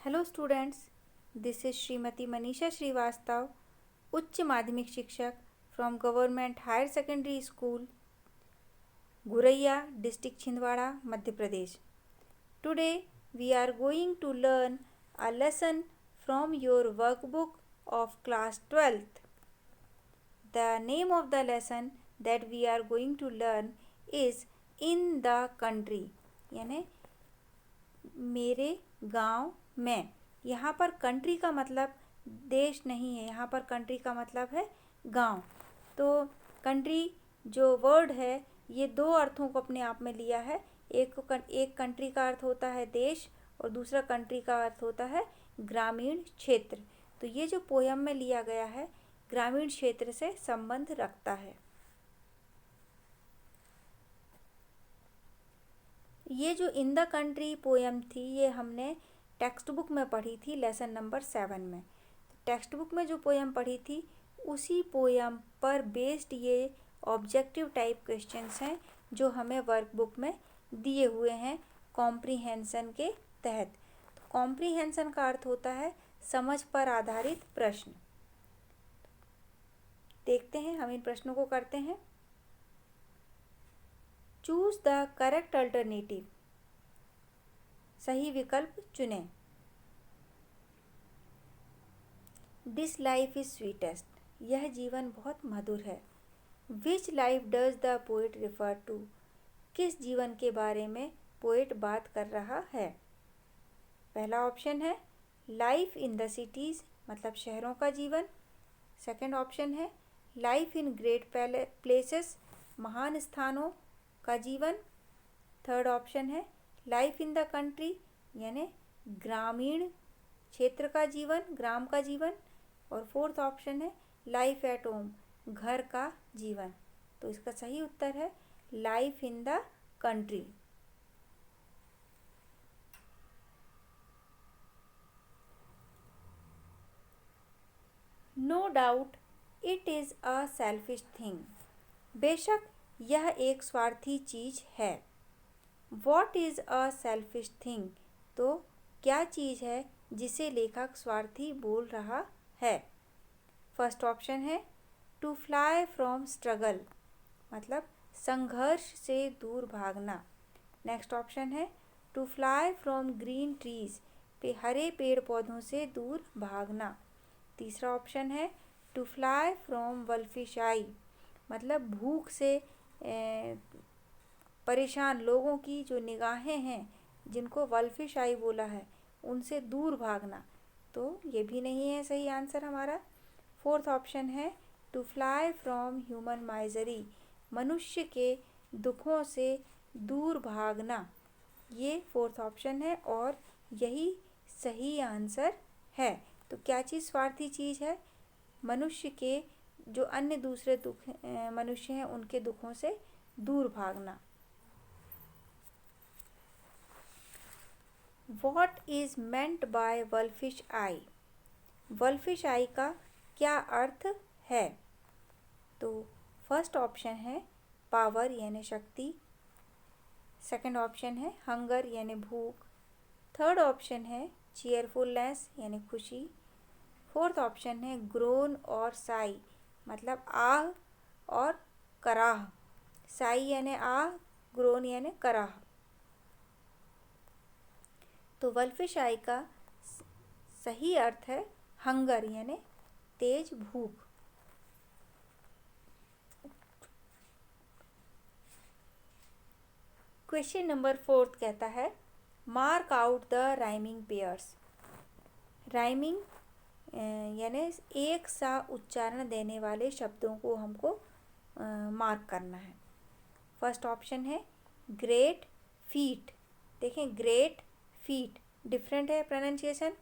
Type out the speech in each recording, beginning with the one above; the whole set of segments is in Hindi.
Hello students, this is Shrimati Manisha Shrivastava, उच्च माध्यमिक शिक्षक from government higher secondary school Guraiya, district Chhindwara, Madhya Pradesh. Today we are going to learn a lesson from your workbook of class 12th. The name of the lesson that we are going to learn is in the country, यानी मेरे गांव में. यहाँ पर कंट्री का मतलब देश नहीं है, यहाँ पर कंट्री का मतलब है गांव. तो कंट्री जो वर्ड है ये दो अर्थों को अपने आप में लिया है. एक कंट्री का अर्थ होता है देश और दूसरा कंट्री का अर्थ होता है ग्रामीण क्षेत्र. तो ये जो पोयम में लिया गया है ग्रामीण क्षेत्र से संबंध रखता है. ये जो इन द कंट्री पोयम थी ये हमने टेक्स्ट बुक में पढ़ी थी लेसन नंबर 7 में. टेक्स्ट बुक में जो पोयम पढ़ी थी उसी पोयम पर बेस्ड ये ऑब्जेक्टिव टाइप क्वेश्चंस हैं जो हमें वर्कबुक में दिए हुए हैं कॉम्प्रीहेंशन के तहत. तो कॉम्प्रीहेंशन का अर्थ होता है समझ पर आधारित प्रश्न. देखते हैं, हम इन प्रश्नों को करते हैं. चूज द करेक्ट अल्टरनेटिव, सही विकल्प चुनें. दिस लाइफ इज स्वीटेस्ट, यह जीवन बहुत मधुर है. Which life does the poet refer to, किस जीवन के बारे में पोएट बात कर रहा है. पहला ऑप्शन है लाइफ इन द सिटीज़, मतलब शहरों का जीवन. सेकंड ऑप्शन है लाइफ इन ग्रेट प्लेसेस, महान स्थानों का जीवन. थर्ड ऑप्शन है लाइफ इन द कंट्री, यानी ग्रामीण क्षेत्र का जीवन, ग्राम का जीवन. और फोर्थ ऑप्शन है लाइफ एट होम, घर का जीवन. तो इसका सही उत्तर है life in the country. No doubt it is a selfish thing, बेशक यह एक स्वार्थी चीज़ है. What is a selfish thing, तो क्या चीज़ है जिसे लेखक स्वार्थी बोल रहा है. फर्स्ट ऑप्शन है टू फ्लाई फ्रॉम स्ट्रगल, मतलब संघर्ष से दूर भागना. नेक्स्ट ऑप्शन है to fly from green trees, हरे पेड़ पौधों से दूर भागना. तीसरा ऑप्शन है to fly from wolfish eye, मतलब भूख से परेशान लोगों की जो निगाहें हैं जिनको वल्फिश आई बोला है उनसे दूर भागना. तो ये भी नहीं है सही आंसर हमारा. फोर्थ ऑप्शन है to fly from human misery, मनुष्य के दुखों से दूर भागना. ये फोर्थ ऑप्शन है और यही सही आंसर है. तो क्या चीज़ स्वार्थी चीज़ है, मनुष्य के जो अन्य दूसरे दुख मनुष्य हैं उनके दुखों से दूर भागना. What is meant by वल्फिश आई, वल्फिश आई का क्या अर्थ है. तो फर्स्ट ऑप्शन है पावर यानी शक्ति. सेकंड ऑप्शन है हंगर यानी भूख. थर्ड ऑप्शन है चीयरफुलनेस यानी खुशी. फोर्थ ऑप्शन है ग्रोन और साई, मतलब आह और कराह. साई यानी आह, ग्रोन यानी कराह. तो वल्फिश आई का सही अर्थ है हंगर यानी तेज भूख. क्वेश्चन नंबर 4 कहता है mark out the rhyming pairs. Rhyming यानी एक सा उच्चारण देने वाले शब्दों को हमको मार्क करना है. फर्स्ट ऑप्शन है ग्रेट फीट. देखें ग्रेट फीट डिफरेंट है प्रोनाउंसिएशन.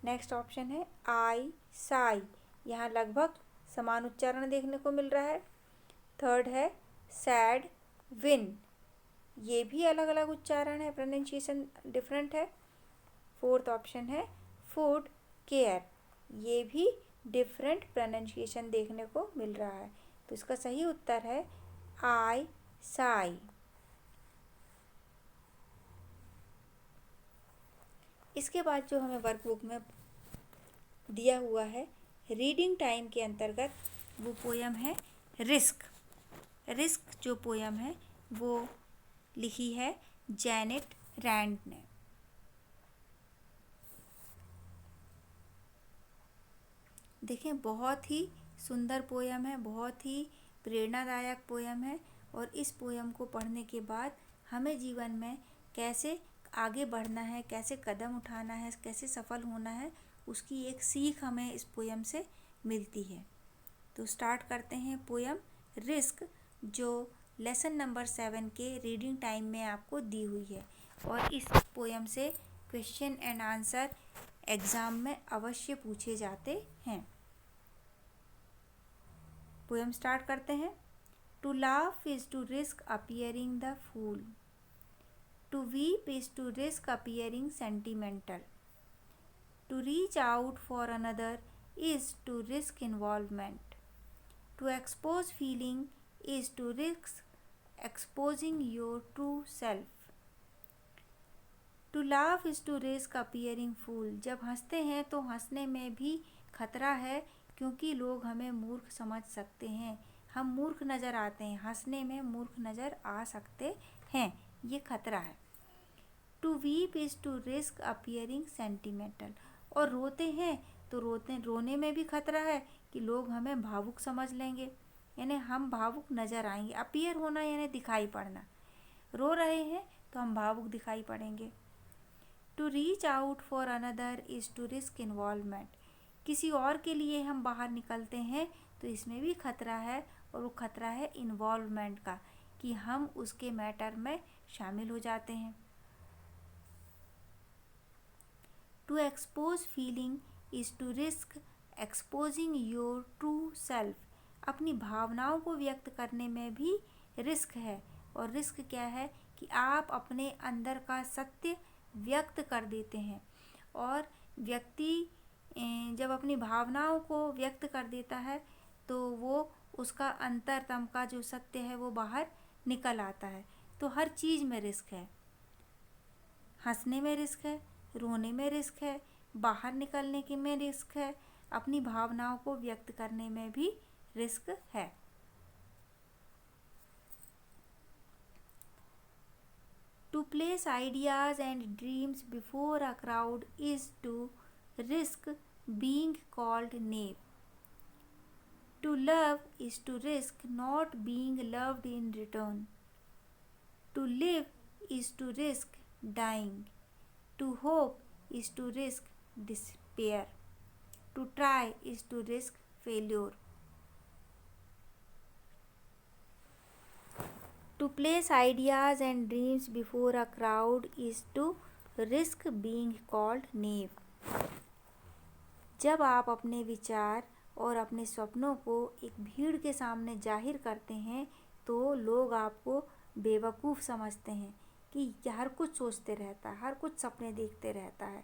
नेक्स्ट ऑप्शन है आई साई, यहाँ लगभग समान उच्चारण देखने को मिल रहा है. थर्ड है सैड विन, ये भी अलग अलग उच्चारण है, प्रोनाउंसिएशन डिफरेंट है. फोर्थ ऑप्शन है फूड केयर, ये भी डिफरेंट प्रोनाउंसिएशन देखने को मिल रहा है. तो इसका सही उत्तर है आई साई. इसके बाद जो हमें वर्कबुक में दिया हुआ है रीडिंग टाइम के अंतर्गत, वो पोयम है रिस्क। रिस्क जो पोयम है वो लिखी है जेनेट रैंड ने। देखें, बहुत ही सुंदर पोयम है, बहुत ही प्रेरणादायक पोयम है। और इस पोयम को पढ़ने के बाद हमें जीवन में कैसे आगे बढ़ना है, कैसे कदम उठाना है, कैसे सफल होना है, उसकी एक सीख हमें इस पोयम से मिलती है। तो स्टार्ट करते हैं पोयम रिस्क, जो लेसन नंबर 7 के रीडिंग टाइम में आपको दी हुई है। और इस पोयम से क्वेश्चन एंड आंसर एग्ज़ाम में अवश्य पूछे जाते हैं। पोयम स्टार्ट करते हैं। To laugh is to risk appearing the fool, to weep is to risk appearing sentimental, to reach out for another is to risk involvement, to expose feeling is to risk exposing your true self, to laugh is to risk appearing fool. जब हंसते हैं तो हंसने में भी खतरा है, क्योंकि लोग हमें मूर्ख समझ सकते हैं, हम मूर्ख नज़र आते हैं, हंसने में मूर्ख नज़र आ सकते हैं, ये खतरा है। To weep is to risk appearing sentimental, और रोते हैं तो रोने में भी खतरा है कि लोग हमें भावुक समझ लेंगे, यानी हम भावुक नज़र आएंगे। अपीयर होना यानी दिखाई पड़ना, रो रहे हैं तो हम भावुक दिखाई पड़ेंगे। To reach out for another is to risk involvement, किसी और के लिए हम बाहर निकलते हैं तो इसमें भी खतरा है, और वो खतरा है इन्वॉल्वमेंट का, कि हम उसके मैटर में शामिल हो जाते हैं। To expose feeling is to risk exposing your true self, अपनी भावनाओं को व्यक्त करने में भी रिस्क है। और रिस्क क्या है कि आप अपने अंदर का सत्य व्यक्त कर देते हैं, और व्यक्ति जब अपनी भावनाओं को व्यक्त कर देता है तो वो उसका अंतरतम का जो सत्य है वो बाहर निकल आता है। तो हर चीज़ में रिस्क है, हंसने में रिस्क है, रोने में रिस्क है, बाहर निकलने के में रिस्क है, अपनी भावनाओं को व्यक्त करने में भी रिस्क है। To place ideas and dreams before a crowd is to risk being called knave. To love is to risk not being loved in return. To live is to risk dying. To hope is to risk despair. To try is to risk failure. To place ideas and dreams before a crowd is to risk being called knave. जब आप अपने विचार और अपने सपनों को एक भीड़ के सामने जाहिर करते हैं तो लोग आपको बेवकूफ़ समझते हैं कि हर कुछ सोचते रहता है, हर कुछ सपने देखते रहता है,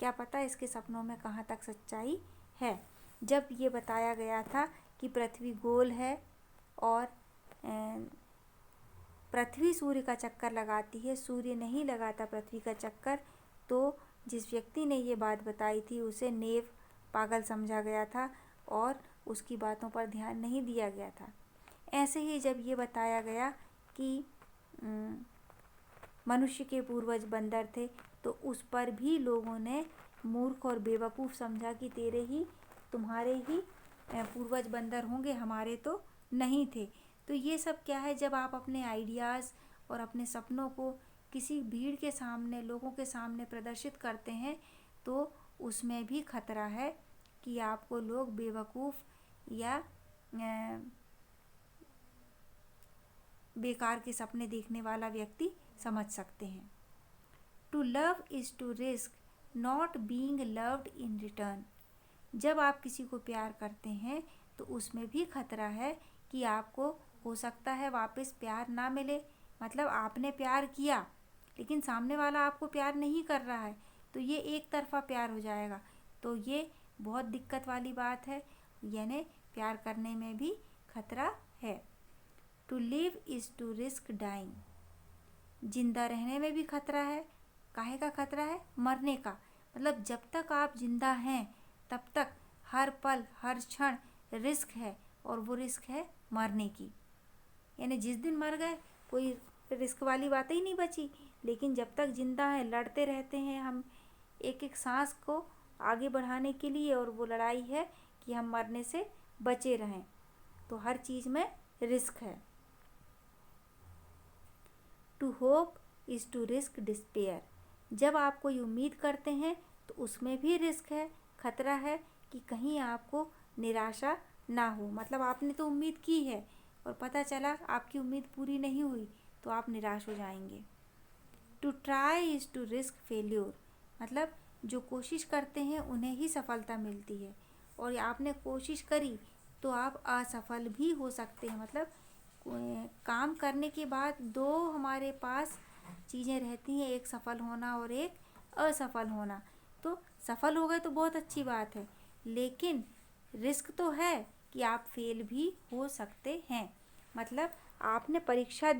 क्या पता इसके सपनों में कहाँ तक सच्चाई है। जब ये बताया गया था कि पृथ्वी गोल है और पृथ्वी सूर्य का चक्कर लगाती है, सूर्य नहीं लगाता पृथ्वी का चक्कर, तो जिस व्यक्ति ने ये बात बताई थी उसे नेव, पागल समझा गया था और उसकी बातों पर ध्यान नहीं दिया गया था। ऐसे ही जब ये बताया गया कि मनुष्य के पूर्वज बंदर थे तो उस पर भी लोगों ने मूर्ख और बेवकूफ़ समझा कि तुम्हारे ही पूर्वज बंदर होंगे, हमारे तो नहीं थे। तो ये सब क्या है, जब आप अपने आइडियाज़ और अपने सपनों को किसी भीड़ के सामने, लोगों के सामने प्रदर्शित करते हैं तो उसमें भी खतरा है कि आपको लोग बेवकूफ़ या बेकार के सपने देखने वाला व्यक्ति समझ सकते हैं। To love is to risk not being loved in return, जब आप किसी को प्यार करते हैं तो उसमें भी खतरा है कि आपको हो सकता है वापस प्यार ना मिले। मतलब आपने प्यार किया लेकिन सामने वाला आपको प्यार नहीं कर रहा है, तो ये एक तरफ़ा प्यार हो जाएगा, तो ये बहुत दिक्कत वाली बात है, यानी प्यार करने में भी खतरा है। To live is to risk dying, जिंदा रहने में भी खतरा है, काहे का खतरा है? मरने का। मतलब जब तक आप जिंदा हैं तब तक हर पल हर क्षण रिस्क है, और वो रिस्क है मरने की। यानी जिस दिन मर गए कोई रिस्क वाली बात ही नहीं बची। लेकिन जब तक जिंदा हैं लड़ते रहते हैं हम एक एक सांस को आगे बढ़ाने के लिए, और वो लड़ाई है कि हम मरने से बचे रहें। तो हर चीज़ में रिस्क है। To hope is to risk despair. जब आप कोई उम्मीद करते हैं तो उसमें भी रिस्क है, खतरा है कि कहीं आपको निराशा ना हो। मतलब आपने तो उम्मीद की है और पता चला आपकी उम्मीद पूरी नहीं हुई तो आप निराश हो जाएंगे। To try is to risk failure. मतलब जो कोशिश करते हैं उन्हें ही सफलता मिलती है, और आपने कोशिश करी तो आप असफल भी हो सकते हैं। मतलब काम करने के बाद दो हमारे पास चीज़ें रहती हैं, एक सफल होना और एक असफल होना। तो सफल हो गए तो बहुत अच्छी बात है, लेकिन रिस्क तो है कि आप फेल भी हो सकते हैं। मतलब आपने परीक्षा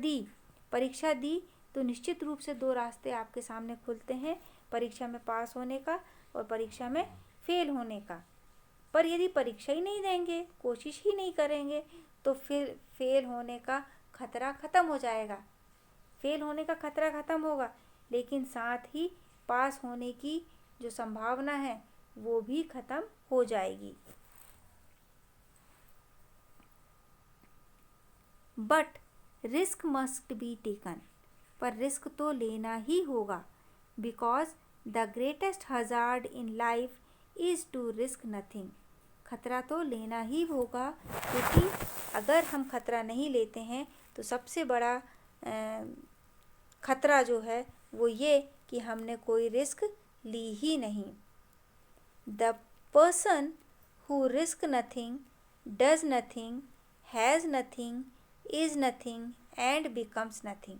दी तो निश्चित रूप से दो रास्ते आपके सामने खुलते हैं, परीक्षा में पास होने का और परीक्षा में फेल होने का। पर यदि परीक्षा ही नहीं देंगे, कोशिश ही नहीं करेंगे, तो फिर फेल होने का खतरा ख़त्म हो जाएगा। फेल होने का खतरा ख़त्म होगा, लेकिन साथ ही पास होने की जो संभावना है वो भी ख़त्म हो जाएगी। But risk must be taken. पर रिस्क तो लेना ही होगा। Because the greatest hazard in life is to risk nothing. खतरा तो लेना ही होगा, क्योंकि अगर हम खतरा नहीं लेते हैं तो सबसे बड़ा खतरा जो है वो ये कि हमने कोई रिस्क ली ही नहीं। The person who risk nothing, does nothing, has nothing, is nothing and becomes nothing.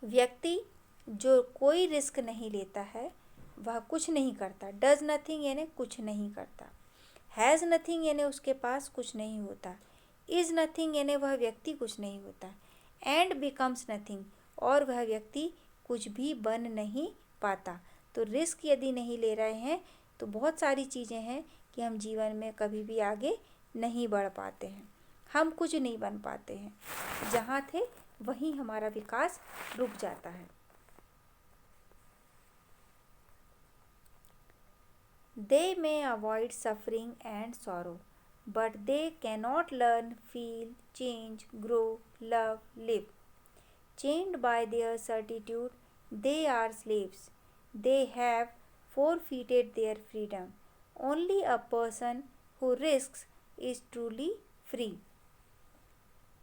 व्यक्ति जो कोई रिस्क नहीं लेता है वह कुछ नहीं करता। डज नथिंग यानी कुछ नहीं करता। हैज़ नथिंग यानी उसके पास कुछ नहीं होता। इज़ नथिंग यानी वह व्यक्ति कुछ नहीं होता। एंड बिकम्स नथिंग, और वह व्यक्ति कुछ भी बन नहीं पाता। तो रिस्क यदि नहीं ले रहे हैं तो बहुत सारी चीज़ें हैं कि हम जीवन में कभी भी आगे नहीं बढ़ पाते हैं, हम कुछ नहीं बन पाते हैं। जहाँ थे वहीं हमारा विकास रुक जाता है। They may avoid suffering and sorrow, but they cannot learn, feel, change, grow, love, live. Chained by their certitude, they are slaves. They have forfeited their freedom. Only a person who risks is truly free.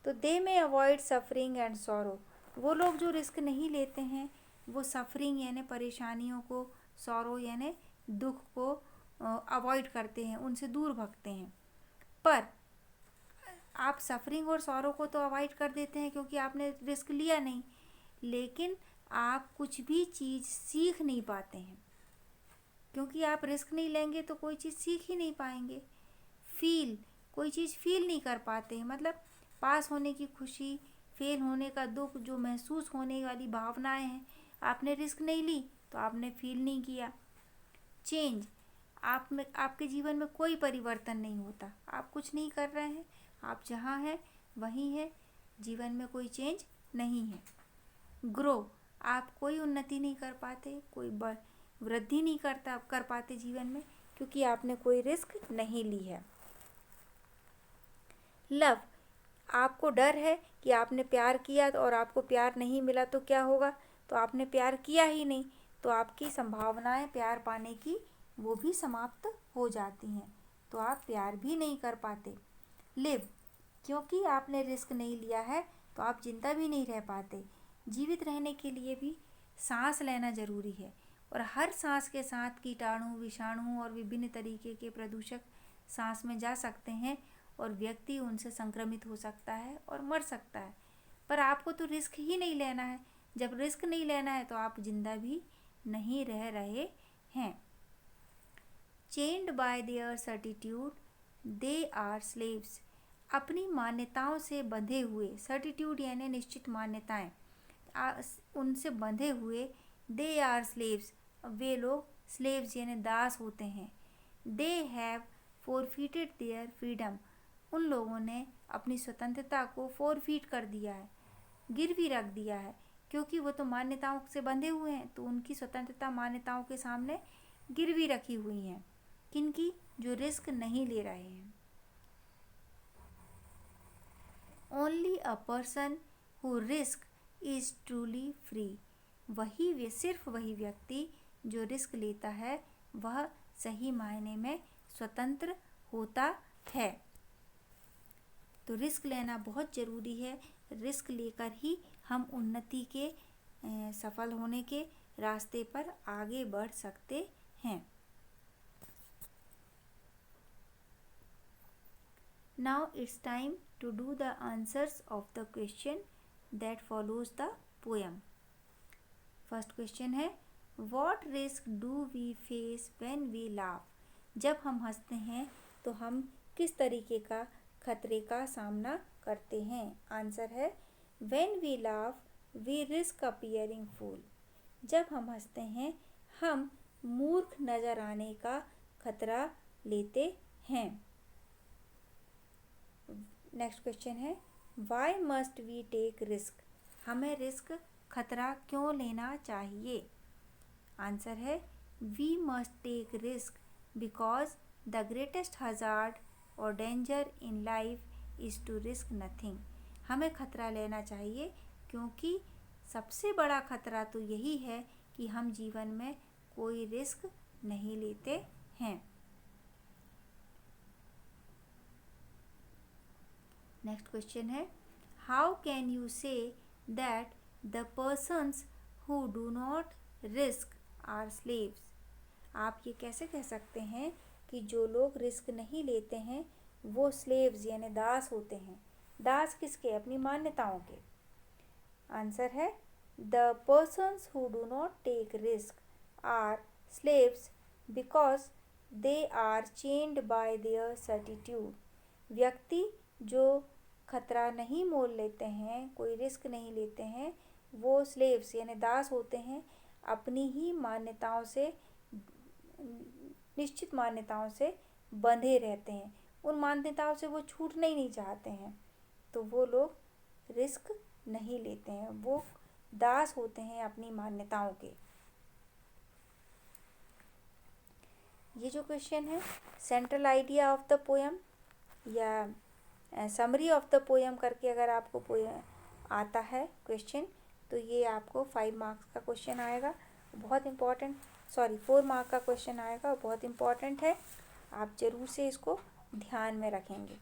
तो दे में अवॉइड सफरिंग एंड सॉरो। वो लोग जो रिस्क नहीं लेते हैं वो सफरिंग यानी परेशानियों को, सॉरो यानी दुख को अवॉइड करते हैं, उनसे दूर भागते हैं। पर आप सफरिंग और सॉरो को तो अवॉइड कर देते हैं क्योंकि आपने रिस्क लिया नहीं, लेकिन आप कुछ भी चीज़ सीख नहीं पाते हैं, क्योंकि आप रिस्क नहीं लेंगे तो कोई चीज़ सीख ही नहीं पाएंगे। कोई चीज़ फील नहीं कर पाते हैं। मतलब पास होने की खुशी, फेल होने का दुख, जो महसूस होने वाली भावनाएं हैं, आपने रिस्क नहीं ली तो आपने फील नहीं किया। चेंज, आपके जीवन में कोई परिवर्तन नहीं होता, आप कुछ नहीं कर रहे हैं, आप जहाँ हैं वहीं हैं, जीवन में कोई चेंज नहीं है। ग्रो, आप कोई उन्नति नहीं कर पाते, कोई वृद्धि नहीं कर पाते जीवन में, क्योंकि आपने कोई रिस्क नहीं ली है। लव, आपको डर है कि आपने प्यार किया और आपको प्यार नहीं मिला तो क्या होगा, तो आपने प्यार किया ही नहीं, तो आपकी संभावनाएं प्यार पाने की वो भी समाप्त हो जाती हैं, तो आप प्यार भी नहीं कर पाते। लिव, क्योंकि आपने रिस्क नहीं लिया है तो आप जिंदा भी नहीं रह पाते। जीवित रहने के लिए भी सांस लेना ज़रूरी है, और हर सांस के साथ कीटाणु, विषाणु और विभिन्न तरीके के प्रदूषक सांस में जा सकते हैं और व्यक्ति उनसे संक्रमित हो सकता है और मर सकता है। पर आपको तो रिस्क ही नहीं लेना है। जब रिस्क नहीं लेना है तो आप जिंदा भी नहीं रह रहे हैं। Chained by their certitude they are slaves. अपनी मान्यताओं से बंधे हुए, सर्टिट्यूड यानी निश्चित मान्यताएं, उनसे बंधे हुए, दे आर स्लेव्स, वे लोग स्लेव्स यानी दास होते हैं। They have forfeited their freedom, उन लोगों ने अपनी स्वतंत्रता को फोरफिट कर दिया है, गिरवी रख दिया है, क्योंकि वो तो मान्यताओं से बंधे हुए हैं, तो उनकी स्वतंत्रता मान्यताओं के सामने गिरवी रखी हुई हैं। किनकी? जो रिस्क नहीं ले रहे हैं। Only a person who risk is truly free, सिर्फ वही व्यक्ति जो रिस्क लेता है वह सही मायने में स्वतंत्र होता है। तो रिस्क लेना बहुत ज़रूरी है। रिस्क लेकर ही हम उन्नति के, सफल होने के रास्ते पर आगे बढ़ सकते हैं। Now it's time to do the answers of the question that follows the poem. First question है, What risk do we face when we laugh? जब हम हंसते हैं तो हम किस तरीके का खतरे का सामना करते हैं? आंसर है, When we laugh, we risk appearing fool. जब हम हंसते हैं हम मूर्ख नजर आने का खतरा लेते हैं। नेक्स्ट क्वेश्चन है, why must we take risk? हमें रिस्क, खतरा क्यों लेना चाहिए? आंसर है, we must take risk because the greatest hazard और danger in life is to risk nothing. हमें खतरा लेना चाहिए क्योंकि सबसे बड़ा खतरा तो यही है कि हम जीवन में कोई रिस्क नहीं लेते हैं। नेक्स्ट क्वेश्चन है, how can you say that the persons who do not risk are slaves? आप ये कैसे कह सकते हैं कि जो लोग रिस्क नहीं लेते हैं वो स्लेव्स यानी दास होते हैं? दास किसके? अपनी मान्यताओं के। आंसर है, the persons who do not take risk are slaves because they are chained by their certitude. व्यक्ति जो खतरा नहीं मोल लेते हैं, कोई रिस्क नहीं लेते हैं, वो स्लेव्स यानी दास होते हैं, अपनी ही मान्यताओं से, निश्चित मान्यताओं से बंधे रहते हैं। उन मान्यताओं से वो छूटना ही नहीं चाहते हैं, तो वो लोग रिस्क नहीं लेते हैं, वो दास होते हैं अपनी मान्यताओं के। ये जो क्वेश्चन है, central idea of the poem या समरी ऑफ द पोएम करके अगर आपको पोएम आता है क्वेश्चन, तो ये आपको 5 मार्क्स का क्वेश्चन आएगा। बहुत इम्पॉर्टेंट, 4 मार्क का क्वेश्चन आएगा, बहुत इम्पॉर्टेंट है, आप ज़रूर से इसको ध्यान में रखेंगे।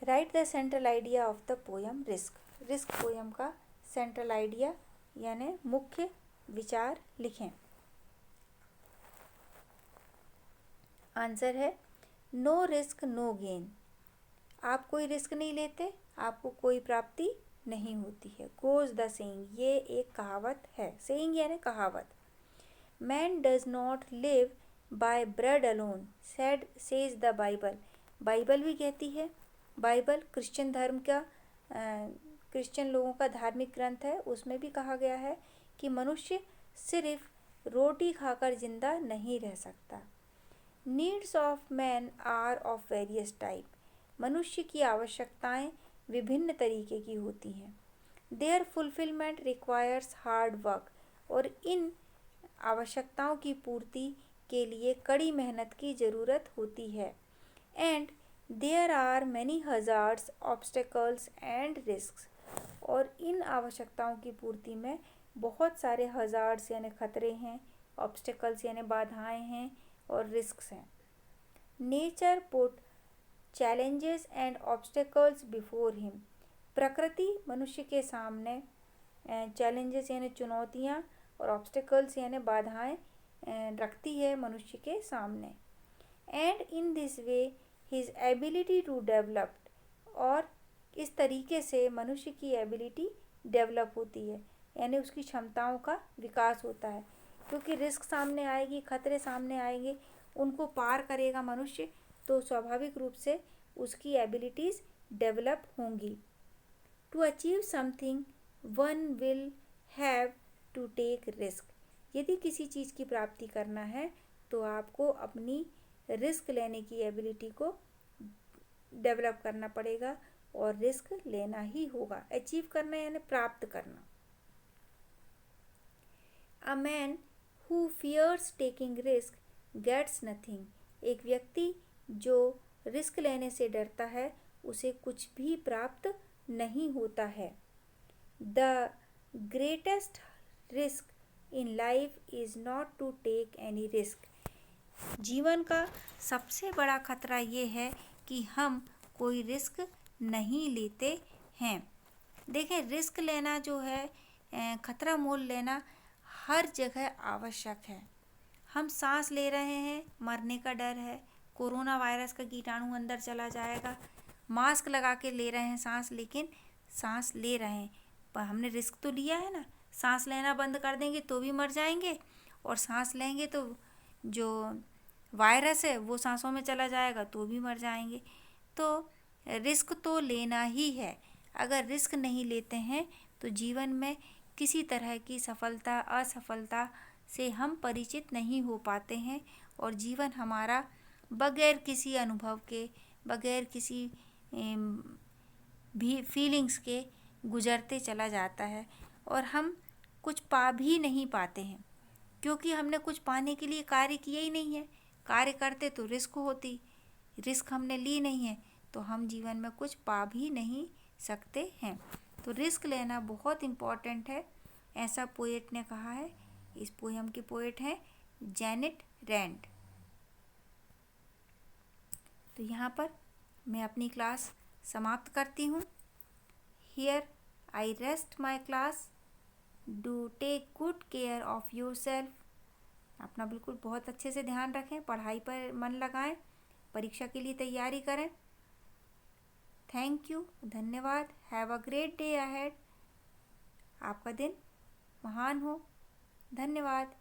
Right the central idea of the poem risk. Risk poem का सेंट्रल आइडिया यानी मुख्य विचार लिखें। आंसर है, नो रिस्क नो गेन। आप कोई रिस्क नहीं लेते, आपको कोई प्राप्ति नहीं होती है। गोज द सेइंग, ये एक कहावत है। सेइंग यानी कहावत। Man does not live by bread alone says the Bible. Bible भी कहती है, बाइबल क्रिश्चियन धर्म का, क्रिश्चियन लोगों का धार्मिक ग्रंथ है, उसमें भी कहा गया है कि मनुष्य सिर्फ रोटी खाकर जिंदा नहीं रह सकता। Needs of man are of various type. मनुष्य की आवश्यकताएं विभिन्न तरीके की होती हैं। Their fulfilment requires hard work, और इन आवश्यकताओं की पूर्ति के लिए कड़ी मेहनत की ज़रूरत होती है। And there are many hazards, obstacles and risks, और इन आवश्यकताओं की पूर्ति में बहुत सारे हजार्ड्स यानी खतरे हैं, ऑब्स्टेकल्स यानी बाधाएं हैं, और रिस्क्स हैं। Nature put challenges and obstacles before him. प्रकृति मनुष्य के सामने चैलेंजेस यानी चुनौतियाँ और ऑब्स्टेकल्स यानी बाधाएं रखती है मनुष्य के सामने। And in this way his ability to develop, और इस तरीके से मनुष्य की एबिलिटी डेवलप होती है, यानी उसकी क्षमताओं का विकास होता है। क्योंकि रिस्क सामने आएगी, खतरे सामने आएंगे, उनको पार करेगा मनुष्य तो स्वाभाविक रूप से उसकी एबिलिटीज़ डेवलप होंगी। To achieve something one will have to take risk. यदि किसी चीज़ की प्राप्ति करना है तो आपको अपनी रिस्क लेने की एबिलिटी को डेवलप करना पड़ेगा और रिस्क लेना ही होगा। अचीव करना यानी प्राप्त करना। A man who fears taking risk gets nothing. एक व्यक्ति जो रिस्क लेने से डरता है उसे कुछ भी प्राप्त नहीं होता है। The greatest risk in life is not to take any risk. जीवन का सबसे बड़ा खतरा ये है कि हम कोई रिस्क नहीं लेते हैं। देखें, रिस्क लेना जो है, खतरा मोल लेना हर जगह आवश्यक है। हम सांस ले रहे हैं, मरने का डर है, कोरोना वायरस का कीटाणु अंदर चला जाएगा, मास्क लगा के ले रहे हैं सांस, लेकिन सांस ले रहे हैं पर हमने रिस्क तो लिया है ना। सांस लेना बंद कर देंगे तो भी मर जाएंगे, और सांस लेंगे तो जो वायरस है वो सांसों में चला जाएगा तो भी मर जाएंगे। तो रिस्क तो लेना ही है। अगर रिस्क नहीं लेते हैं तो जीवन में किसी तरह की सफलता असफलता से हम परिचित नहीं हो पाते हैं, और जीवन हमारा बगैर किसी अनुभव के, बगैर किसी भी फीलिंग्स के गुजरते चला जाता है, और हम कुछ पा भी नहीं पाते हैं क्योंकि हमने कुछ पाने के लिए कार्य किया ही नहीं है। कार्य करते तो रिस्क होती, रिस्क हमने ली नहीं है तो हम जीवन में कुछ पा भी नहीं सकते हैं। तो रिस्क लेना बहुत इम्पॉर्टेंट है, ऐसा पोएट ने कहा है। इस पोएम के पोएट हैं जेनिट रैंड। तो यहाँ पर मैं अपनी क्लास समाप्त करती हूँ। Here I rest my class. Do take good care of yourself. अपना बिल्कुल बहुत अच्छे से ध्यान रखें, पढ़ाई पर मन लगाएं, परीक्षा के लिए तैयारी करें। थैंक यू, धन्यवाद। Have a great day ahead. आपका दिन महान हो। धन्यवाद।